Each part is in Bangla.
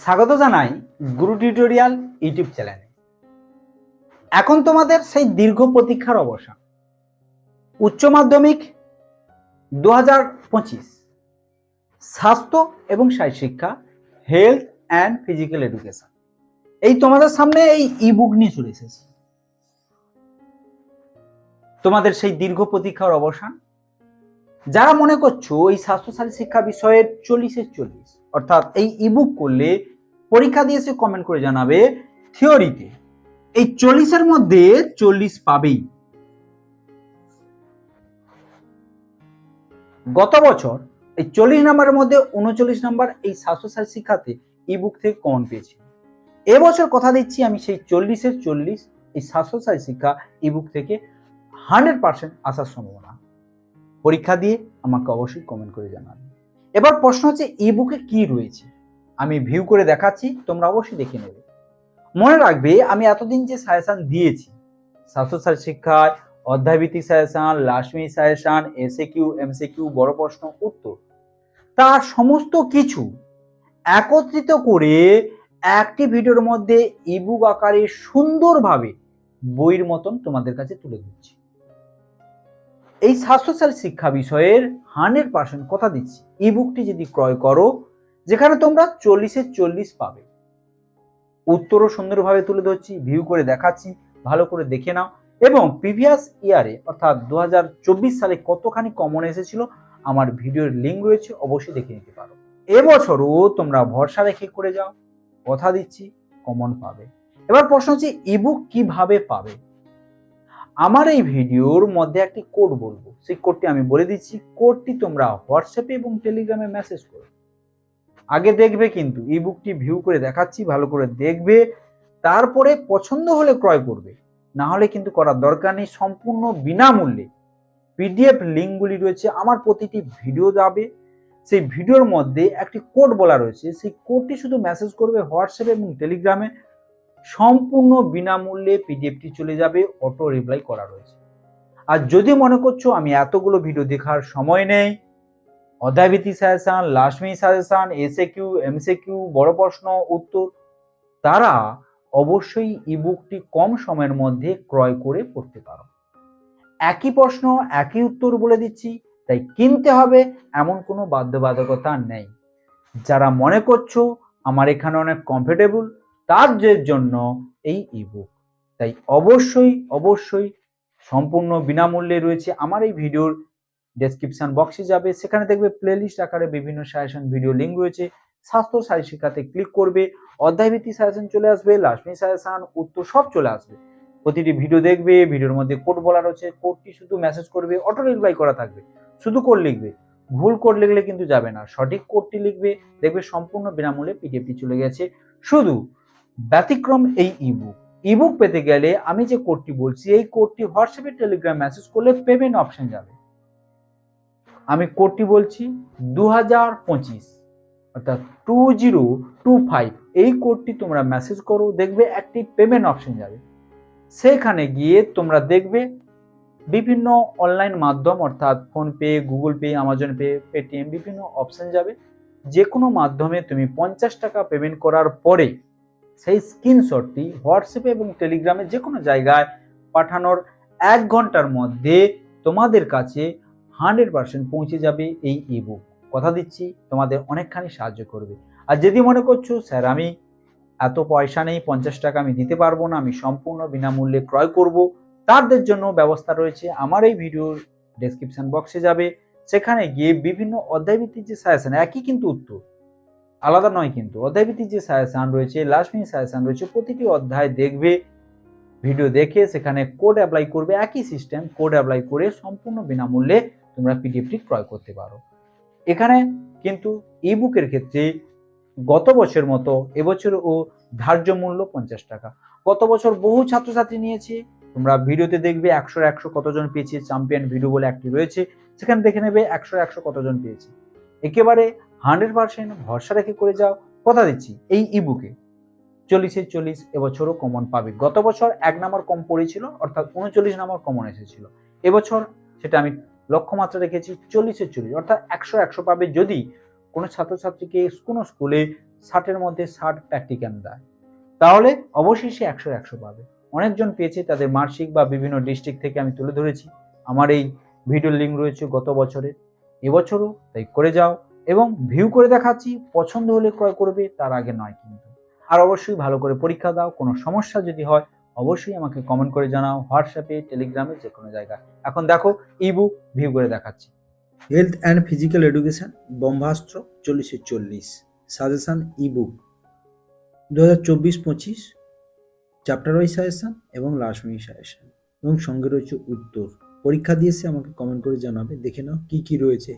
স্বাগত জানাই গুরু টিউটোরিয়াল ইউটিউব চ্যানেলে। এখন তোমাদের সেই দীর্ঘ প্রতীক্ষার অবসান। উচ্চ মাধ্যমিক 2025 স্বাস্থ্য এবং শারীরিক শিক্ষা, হেলথ অ্যান্ড ফিজিক্যাল এডুকেশন, এই তোমাদের সামনে এই ইবুক নিয়ে চলে এসেছে। তোমাদের সেই দীর্ঘ প্রতীক্ষার অবসান। যারা মনে করছো এই স্বাস্থ্য শারীরিক শিক্ষা বিষয়ের 40-40 অর্থাৎ এই ইবুক করলে পরীক্ষা দিয়ে এসে কমেন্ট করে জানাবে থিওরিতে এই 40-এর মধ্যে 40 পাবেই। গত বছর এই 40 নাম্বারের মধ্যে 39 নাম্বার এই স্বাস্থ্য শারীরিক শিক্ষাতে ইবুক থেকে কমন পেয়েছি। এবছর কথা দিচ্ছি আমি সেই 40-এর 40 এই স্বাস্থ্য শারীরিক শিক্ষা ইবুক থেকে 100% আসার সম্ভাবনা। পরীক্ষা দিয়ে আমাকে অবশ্যই কমেন্ট করে জানাবে। এবার প্রশ্ন হচ্ছে ইবুকে কি রয়েছে, আমি ভিউ করে দেখাচ্ছি, তোমরা অবশ্যই দেখে নেবে। মনে রাখবে আমি এতদিন যে সাজেশন দিয়েছি স্বাস্থ্য শারীরিক শিক্ষায় অধ্যায়ভিত্তিক suggestion, last minute suggestion, SAQ, MCQ, বড় প্রশ্ন উত্তর, তার সমস্ত কিছু একত্রিত করে একটি ভিডিওর মধ্যে ইবুক আকারে সুন্দরভাবে বইয়ের মতন তোমাদের কাছে তুলে দিচ্ছি। এই স্বাস্থ্য শারীরিক শিক্ষা বিষয়ের 100% কথা দিচ্ছি, ইবুকটি যদি ক্রয় করো যেখানে তোমরা 40-এর 40 পাবে, উত্তরও সুন্দরভাবে তুলে ধরছি, ভিউ করে দেখাচ্ছি, ভালো করে দেখে নাও। এবং প্রিভিয়াস ইয়ারে অর্থাৎ 2024 সালে কতখানি কমন এসেছিল আমার ভিডিওর লিঙ্ক রয়েছে, অবশ্যই দেখে নিতে পারো। এবছরও তোমরা ভরসা রেখে করে যাও, কথা দিচ্ছি কমন পাবে। এবার প্রশ্ন হচ্ছে ইবুক কিভাবে পাবে। আমার এই ভিডিওর মধ্যে একটি কোড বলবো, সেই কোডটি আমি বলে দিচ্ছি। কোডটি তোমরা হোয়াটসঅ্যাপে এবং টেলিগ্রামে মেসেজ করো। আগে দেখবে কিন্তু ইবুকটি ভিউ করে দেখাচ্ছি, ভালো করে দেখবে, তারপরে পছন্দ হলে ক্রয় করবে, না হলে কিন্তু করার দরকার নেই। সম্পূর্ণ বিনামূল্যে পিডিএফ লিঙ্কগুলি রয়েছে আমার প্রতিটি ভিডিও যাবে, সেই ভিডিওর মধ্যে একটি কোড বলা রয়েছে, সেই কোডটি শুধু মেসেজ করবে হোয়াটসঅ্যাপে এবং টেলিগ্রামে, সম্পূর্ণ বিনামূল্যে পিডিএফটি চলে যাবে, অটো রিপ্লাই করা রয়েছে। আর যদি মনে করছো আমি এতগুলো ভিডিও দেখার সময় নেই, অধ্যায়ভিত্তিক suggestion, last minute suggestion, SAQ, MCQ, বড় প্রশ্ন উত্তর, তারা অবশ্যই ইবুকটি কম সময়ের মধ্যে ক্রয় করে পড়তে পারো। একই প্রশ্ন একই উত্তর বলে দিচ্ছি, তাই কিনতে হবে এমন কোনো বাধ্যবাধকতা নেই। যারা মনে করছো আমার এখানে অনেক কমফোর্টেবল, তাদের জন্য এই ইবুক, তাই অবশ্যই সম্পূর্ণ বিনামূল্যে রয়েছে। আমার এই ভিডিওর ডেসক্রিপশন বক্সে যাবে, সেখানে দেখবে প্লেলিস্ট আকারে বিভিন্ন সাজেশন ভিডিও লিঙ্ক রয়েছে। স্বাস্থ্য শারীরিক শিক্ষাতে ক্লিক করবে, অধ্যায়ভিত্তিক সাজেশন চলে আসবে, লাস্ট মিনিট সাজেশন, উত্তর সব চলে আসবে। প্রতিটি ভিডিও দেখবে, ভিডিওর মধ্যে কোড বলা রয়েছে, কোডটি শুধু মেসেজ করবে, অটো রিপ্লাই করা থাকবে, শুধু কোড লিখবে। ভুল কোড লিখলে কিন্তু যাবে না, সঠিক কোডটি লিখবে, দেখবে সম্পূর্ণ বিনামূল্যে পিডিএফটি চলে গেছে। শুধু ব্যতিক্রম এই ইবুক পেতে গেলে আমি যে কোডটি বলছি, এই কোডটি হোয়াটসঅ্যাপে টেলিগ্রাম মেসেজ করলে পেমেন্ট অপশন যাবে। আমি কোডটি বলছি 2025 অর্থাৎ 2025, এই কোডটি তোমরা মেসেজ করো, দেখবে একটি পেমেন্ট অপশন যাবে। সেখানে গিয়ে তোমরা দেখবে বিভিন্ন অনলাইন মাধ্যম অর্থাৎ PhonePe, Google pay, Amazon pay, Paytm, বিভিন্ন অপশন যাবে। যে কোনো মাধ্যমে তুমি 50 টাকা পেমেন্ট করার পরে সেই স্ক্রিনশটটি হোয়াটসঅ্যাপে এবং টেলিগ্রামে যে কোনো জায়গায় পাঠানোর 1 ঘন্টার মধ্যে তোমাদের কাছে 100% পৌঁছে যাবে এই ইবুক। কথা দিচ্ছি তোমাদের অনেকখানি সাহায্য করবে। আর যদি মনে করছো স্যার আমি এত পয়সা নেই, 50 টাকা আমি দিতে পারবো না, আমি সম্পূর্ণ বিনামূল্যে ক্রয় করব, তাদের জন্য ব্যবস্থা রয়েছে। আমার এই ভিডিওর ডেসক্রিপশন বক্সে যাবে, সেখানে গিয়ে বিভিন্ন অধ্যায়ভিত্তিক যে সাজেশন, একই কিন্তু উত্তর আলাদা নয়, কিন্তু অধ্যায়ভিত্তিক যে সাজেশন রয়েছে, লাস্ট মিনিট সাজেশন রয়েছে, প্রতিটি অধ্যায় দেখবে, ভিডিও দেখে সেখানে কোড অ্যাপ্লাই করবে, একই সিস্টেম, কোড অ্যাপ্লাই করে সম্পূর্ণ বিনামূল্যে তোমরা পিডিএফটি ক্রয় করতে পারো। এখানে কিন্তু ইবুকের ক্ষেত্রে গত বছর মতো এবছরও ধার্য মূল্য 50 টাকা। গত বছর বহু ছাত্রছাত্রী নিয়েছে, তোমরা ভিডিওতে দেখবে 100 কতজন পেয়েছে, চ্যাম্পিয়ন ভিডিও বলে একটি রয়েছে, সেখানে দেখে নেবে 100 কতজন পেয়েছে। একেবারে 100% ভরসা রেখে করে যাও, কথা দিচ্ছি এই ইবুকে 40-এর 40 এবছরও কমন পাবে। গত বছর 1 নাম্বার কম পড়েছিল অর্থাৎ 39 নাম্বার কমন এসেছিল, এবছর সেটা আমি লক্ষ্যমাত্রা রেখেছি 40-এর 40 অর্থাৎ 100 পাবে। যদি কোনো ছাত্রছাত্রীকে কোনো স্কুলে 60-এর মধ্যে 60 প্র্যাকটিক্যাল দেয়, তাহলে অবশ্যই সে 100-100 পাবে। অনেকজন পেয়েছে, তাদের মার্কশিট বা বিভিন্ন ডিস্ট্রিক্ট থেকে আমি তুলে ধরেছি। আমার এই ভিডিওর লিঙ্ক রয়েছে গত বছরের, এবছরও তাই করে যাও এবং ভিউ করে দেখাচ্ছি, পছন্দ হলে ক্রয় করবে, তার আগে নয় কিন্তু। আর অবশ্যই ভালো করে পরীক্ষা দাও, কোনো সমস্যা যদি হয় অবশ্যই আমাকে কমেন্ট করে জানাও, হোয়াটসঅ্যাপে, টেলিগ্রামে, যে কোনো জায়গায়। এখন দেখো ইবুক ভিউ করে দেখাচ্ছি। Health and physical education Brahmastra 40-এর 40 suggestion ebook 2024-25 chapter wise suggestion এবং লাস্ট মিনিট সাজেশন, এবং সঙ্গে রয়েছে উত্তর। পরীক্ষা দিয়েছে, আমাকে কমেন্ট করে জানাবে। দেখে নাও কি কি রয়েছে।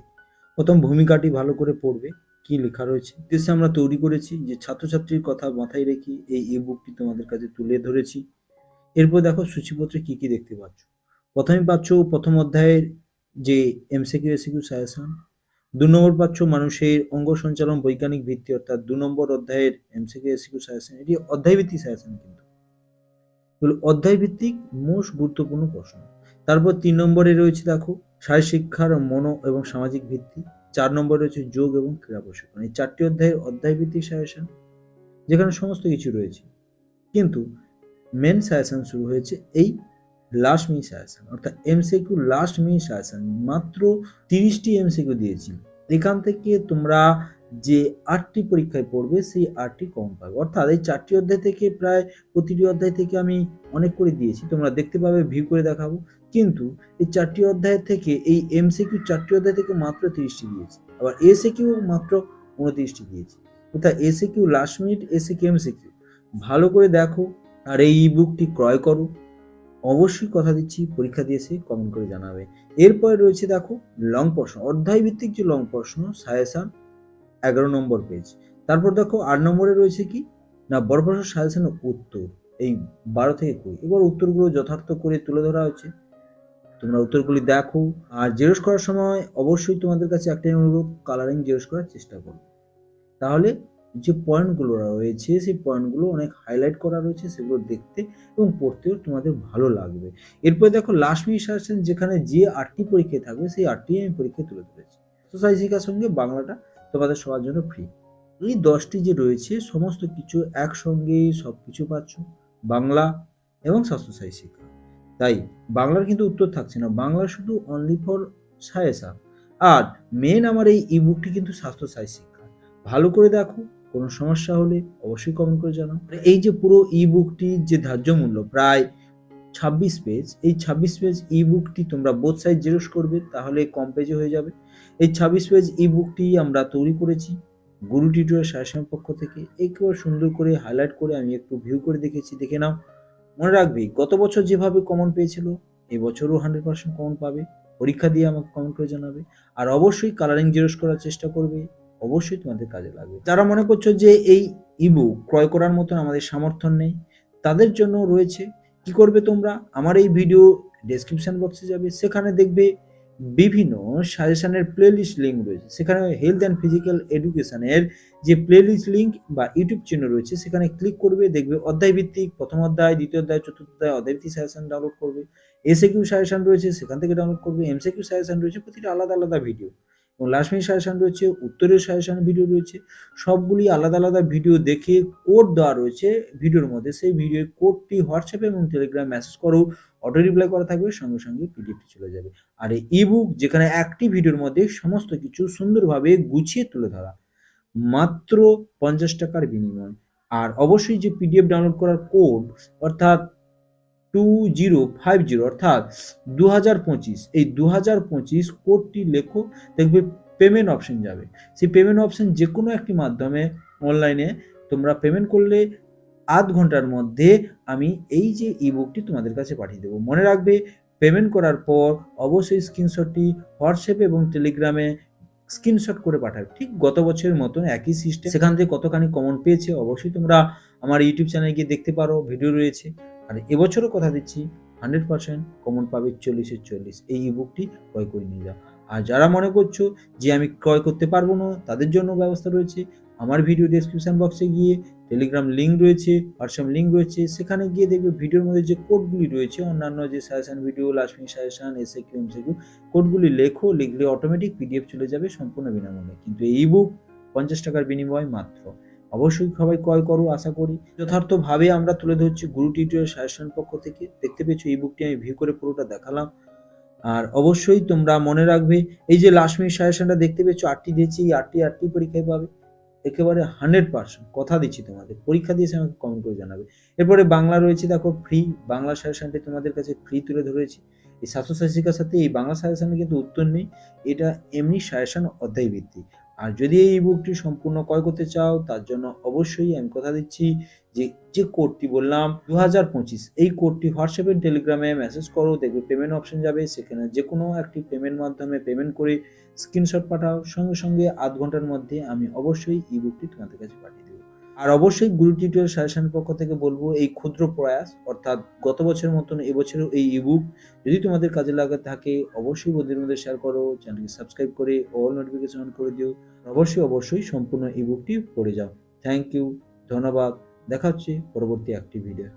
প্রথম ভূমিকাটি ভালো করে পড়বে, কি লেখা রয়েছে। উদ্দেশ্যে আমরা তৈরি করেছি যে ছাত্রছাত্রীর কথা মাথায় রেখে এই ইবুকটি তোমাদের কাছে তুলে ধরেছি। এরপর দেখো সূচিপত্রে কি কি দেখতে পাচ্ছ। প্রথমে পাচ্ছ প্রথম অধ্যায়ের যে এমসিকিউ এসিকিউ সাজেশন, 2 নম্বর পাচ্ছ মানুষের অঙ্গ সঞ্চালন বৈজ্ঞানিক ভিত্তি, অর্থাৎ 2 নম্বর অধ্যায়ের এমসিকিউ এসিকিউ সাজেশন। এটি অধ্যায় ভিত্তিক সাজেশন, কিন্তু এগুলো অধ্যায় ভিত্তিক মোস্ট গুরুত্বপূর্ণ প্রশ্ন। তারপর 3 নম্বরে রয়েছে দেখো শারীরিক শিক্ষার মনো এবং সামাজিক ভিত্তি। 4 নম্বরে রয়েছে যোগ এবং ক্রীড়া প্রশিক্ষণ। এই 4টি অধ্যায়ের অধ্যায় ভিত্তিক সাজেশন, যেখানে সমস্ত কিছু রয়েছে। কিন্তু মেন সাজেশন শুরু হয়েছে এই লাস্ট মিনিট সাজেশন, অর্থাৎ এমসিকিউ লাস্ট মিনিট সাজেশন। মাত্র 30টি এমসিকিউ দিয়েছি। এখান থেকে তোমরা যে 8টি পরীক্ষায় পড়বে সেই 8টি কম পাবে, অর্থাৎ এই 4টি অধ্যায় থেকে প্রায় প্রতিটি অধ্যায় থেকে আমি অনেক করে দিয়েছি, তোমরা দেখতে পাবে, ভিউ করে দেখাবো। কিন্তু এই 4টি অধ্যায় থেকে এই এমসিকিউ 4টি অধ্যায় থেকে মাত্র 30টি দিয়েছি, আবার এসিকিউ মাত্র 29টি দিয়েছি। অর্থাৎ SCQ last minute, SCQ MCQ ভালো করে দেখো আর এই ইবুকটি ক্রয় করো। অবশ্যই কথা দিচ্ছি, পরীক্ষা দিয়েছে কমেন্ট করে জানাবে। এরপরে রয়েছে দেখো লং প্রশ্ন, অধ্যায় ভিত্তিক যে লং প্রশ্ন সাজেশন 11 নম্বর পেজ। তারপর দেখো 8 নম্বরে রয়েছে কি না বড় প্রশ্ন সাজেশনের উত্তর, এই 12 থেকে 20। এবার উত্তরগুলো যথার্থ করে তুলে ধরা হয়েছে, তোমরা উত্তরগুলি দেখো। আর জেরক্স করার সময় অবশ্যই তোমাদের কাছে একটাই অনুরোধ, কালারিং জেরক্স করার চেষ্টা করো, তাহলে যে পয়েন্টগুলো রয়েছে সেই পয়েন্টগুলো অনেক হাইলাইট করা রয়েছে, সেগুলো দেখতে এবং পড়তেও তোমাদের ভালো লাগবে। এরপর দেখো লাস্ট মিনিট সাজেশন, যেখানে যে 8টি পরীক্ষায় থাকবে সেই 8টি আমি পরীক্ষায় তুলে ধরেছি। সোশ্যাল শিক্ষার সঙ্গে বাংলাটা তোমাদের সবার জন্য ফ্রি। এই 10টি যে রয়েছে সমস্ত কিছু একসঙ্গেই সব কিছু পাচ্ছ, বাংলা এবং স্বাস্থ্যসাথী শিক্ষা। তাই বাংলার কিন্তু উত্তর থাকছে না, বাংলা শুধু অনলি ফর সাজেশন। আর মেন আমার এই ইবুকটি কিন্তু স্বাস্থ্যসাথী শিক্ষা। ভালো করে দেখো, কোনো সমস্যা হলে অবশ্যই কমেন্ট করে জানাও। এই যে পুরো ইবুকটির যে ধার্য মূল্য প্রায় 26 পেজ, এই 26 পেজ ইবুকটি তোমরা বোথ সাইড জেরক্স করবে, তাহলে কম পেজে হয়ে যাবে। এই 26 পেজ ইবুকটি আমরা তৈরি করেছি গুরু টিউটোরিয়াল সাজেশনের পক্ষ থেকে। একেবারে সুন্দর করে হাইলাইট করে আমি একটু ভিউ করে দেখেছি, দেখে নাও। মনে রাখবে গত বছর যেভাবে কমন পেয়েছিল এবছরও 100% কমন পাবে। পরীক্ষা দিয়ে আমাকে কমেন্ট করে জানাবে। আর অবশ্যই কালারিং জেরক্স করার চেষ্টা করবে, অবশ্যই তোমাদের কাজে লাগবে। যারা মনে করছো যে এই ইবুক ক্রয় করার মতন আমাদের সামর্থ্য নেই, তাদের জন্য রয়েছে। কি করবে তোমরা, আমার এই ভিডিও ডেসক্রিপশন বক্সে যাবে, সেখানে দেখবে বিভিন্ন সাজেশনের প্লেলিস্ট লিঙ্ক রয়েছে। সেখানে হেলথ অ্যান্ড ফিজিক্যাল এডুকেশনের যে প্লেলিস্ট লিঙ্ক বা ইউটিউব চিহ্ন রয়েছে, সেখানে ক্লিক করবে, দেখবে অধ্যায় ভিত্তিক প্রথম অধ্যায়, দ্বিতীয় অধ্যায়, চতুর্থ অধ্যায় অধ্যায় ভিত্তিক সাজেশন ডাউনলোড করবে। এসিকিউ সাজেশন রয়েছে, সেখান থেকে ডাউনলোড করবে। এমসিকিউ সাজেশন রয়েছে, প্রতিটা আলাদা আলাদা ভিডিও, এবং লাস্ট মিনিট সাজেশন রয়েছে, উত্তরের সাজেশন ভিডিও রয়েছে। সবগুলি আলাদা আলাদা ভিডিও দেখে কোড দেওয়া রয়েছে ভিডিওর মধ্যে, সেই ভিডিওর কোডটি হোয়াটসঅ্যাপে এবং টেলিগ্রাম মেসেজ করো, অটো রিপ্লাই করা থাকবে, সঙ্গে সঙ্গে পিডিএফটি চলে যাবে। আর এই ইবুক যেখানে একটি ভিডিওর মধ্যে সমস্ত কিছু সুন্দরভাবে গুছিয়ে তুলে ধরা, মাত্র 50 টাকার বিনিময়। আর অবশ্যই যে পিডিএফ ডাউনলোড করার কোড, অর্থাৎ 2050 অর্থাৎ 2025, এই 2025 কোডটি লেখো, দেখবে পেমেন্ট অপশন যাবে। সেই পেমেন্ট অপশন যে কোনো একটি মাধ্যমে অনলাইনে তোমরা পেমেন্ট করলে আধ ঘন্টার মধ্যে আমি এই যে ইবুকটি তোমাদের কাছে পাঠিয়ে দেবো। মনে রাখবে, পেমেন্ট করার পর অবশ্যই স্ক্রিনশটটি হোয়াটসঅ্যাপে এবং টেলিগ্রামে স্ক্রিনশট করে পাঠাবে, ঠিক গত বছরের মতন একই সিস্টেম। সেখান থেকে কতখানি কমন পেয়েছে অবশ্যই তোমরা আমার ইউটিউব চ্যানেলে গিয়ে দেখতে পারো, ভিডিও রয়েছে। আর এবছরও কথা দিচ্ছি 100% কমন পাবে 40-এর 40, এই ইবুকটি ক্রয় করে নিয়ে যাও। আর যারা মনে করছো যে আমি ক্রয় করতে পারবো না, তাদের জন্য ব্যবস্থা রয়েছে। আমার ভিডিও ডেসক্রিপশন বক্সে গিয়ে টেলিগ্রাম লিঙ্ক রয়েছে, হোয়াটসঅ্যাপ লিঙ্ক রয়েছে, সেখানে গিয়ে দেখবে ভিডিওর মধ্যে যে কোডগুলি রয়েছে, অন্যান্য যে suggestion video, last minute suggestion, SAQ MCQ, কোডগুলি লেখো, লিখলে অটোমেটিক পিডিএফ চলে যাবে সম্পূর্ণ বিনামূল্যে। কিন্তু এই ইবুক 50 টাকার বিনিময় মাত্র। অবশ্যই সবাই ক্রয় করো আশা করি। যথার্থভাবে আমরা তুলে ধরছি গুরু টিউটোরিয়াল সাজেশন পক্ষ থেকে। দেখতে পেয়েছো এই বুকটি আমি ভিউ করে পুরোটা দেখালাম। আর অবশ্যই তোমরা মনে রাখবে, এই যে লাস্ট মিনিট সাজেশনটা দেখতে পেয়েছো 8টি দিয়েছি, এই 8টি পরীক্ষায় পাবে। একেবারে 100% কথা দিচ্ছি তোমাদের। পরীক্ষা দিয়েছে আমাকে কমেন্ট করে জানাবে। এরপরে বাংলা রয়েছে দেখো ফ্রি, বাংলা সাজেশনটি তোমাদের কাছে ফ্রি তুলে ধরেছি। এই স্বাস্থ্য শিক্ষার সাথে এই বাংলা সাজেশনে কিন্তু উত্তর নেই, এটা এমনি সাজেশন অধ্যায় ভিত্তিক। আর যদি এই বুকটি সম্পূর্ণ ক্রয় করতে চাও তার জন্য অবশ্যই আমি কথা দিচ্ছি যে কোডটি বললাম 2025, এই কোডটি হোয়াটসঅ্যাপে টেলিগ্রামে মেসেজ করো, দেখবে পেমেন্ট অপশন যাবে, সেখানে যে কোনো একটি পেমেন্ট মাধ্যমে পেমেন্ট করে স্ক্রিনশট পাঠাও, সঙ্গে সঙ্গে 8 ঘন্টার মধ্যে আমি অবশ্যই ই বুকটি তোমাদের কাছে পাঠিয়ে দেবো। আর অবশ্যই গুরু টিউটোরিয়াল সাজেশনের পক্ষ থেকে বলবো, এই ক্ষুদ্র প্রয়াস অর্থাৎ গত বছরের মতন এবছরেও এই ই বুক যদি তোমাদের কাজে লাগা থাকে অবশ্যই বন্ধুদের মধ্যে শেয়ার করো, চ্যানেলকে সাবস্ক্রাইব করে অল নোটিফিকেশন অন করে দিও। অবশ্যই সম্পূর্ণ ই বুকটি পড়ে যাও। থ্যাংক ইউ, ধন্যবাদ। দেখা হচ্ছে পরবর্তী একটি ভিডিও।